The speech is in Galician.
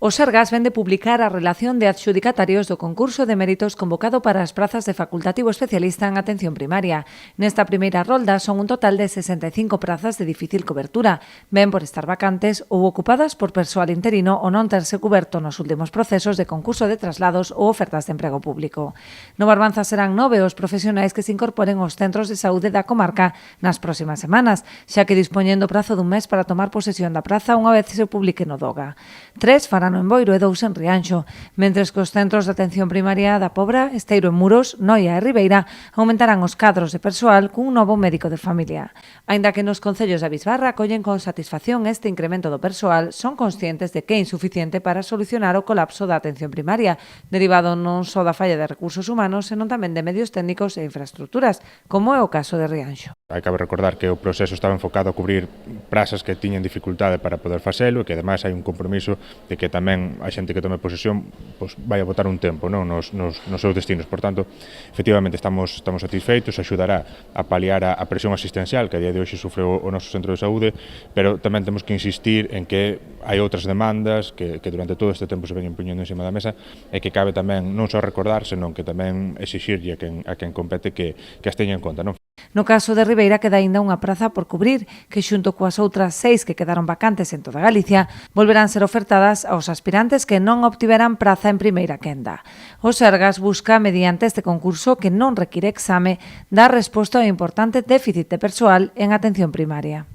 O Sergas vén de publicar a relación de adxudicatarios do concurso de méritos convocado para as prazas de facultativo especialista en atención primaria. Nesta primeira rolda son un total de 65 prazas de difícil cobertura, ben por estar vacantes ou ocupadas por persoal interino ou non terse cuberto nos últimos procesos de concurso de traslados ou ofertas de emprego público. No Barbanza serán 9 os profesionais que se incorporen aos centros de saúde da comarca nas próximas semanas, xa que dispoñendo prazo dun mes para tomar posesión da praza unha vez se publique no DOGA. 3 farán no Emboiro e 2 en Rianxo, mentres que os centros de atención primaria da Pobra, Esteiro en Muros, Noia e Ribeira aumentarán os cadros de persoal cun novo médico de familia. Aínda que nos concellos da Bisbarra acollen con satisfacción este incremento do persoal, son conscientes de que é insuficiente para solucionar o colapso da atención primaria, derivado non só da falla de recursos humanos, senón tamén de medios técnicos e infraestructuras, como é o caso de Rianxo. Hai que recordar que o proceso estaba enfocado a cubrir prazas que tiñan dificultade para poder facelo e que ademais hai un compromiso de que tamén a xente que tome posesión vai a botar un tempo nos seus destinos. Por tanto, efectivamente estamos satisfeitos, axudará a paliar a presión asistencial que a día de hoxe sufre o noso centro de saúde, pero tamén temos que insistir en que hai outras demandas que durante todo este tempo se ven impoñendo encima da mesa e que cabe tamén non só recordar, senón que tamén exixirlle a quen compete que as teña en conta, non? No caso de Ribeira queda aínda unha praza por cubrir, que xunto coas outras 6 que quedaron vacantes en toda Galicia, volverán ser ofertadas aos aspirantes que non obtiveran praza en primeira quenda. O Sergas busca, mediante este concurso que non require exame, dar resposta ao importante déficit de persoal en atención primaria.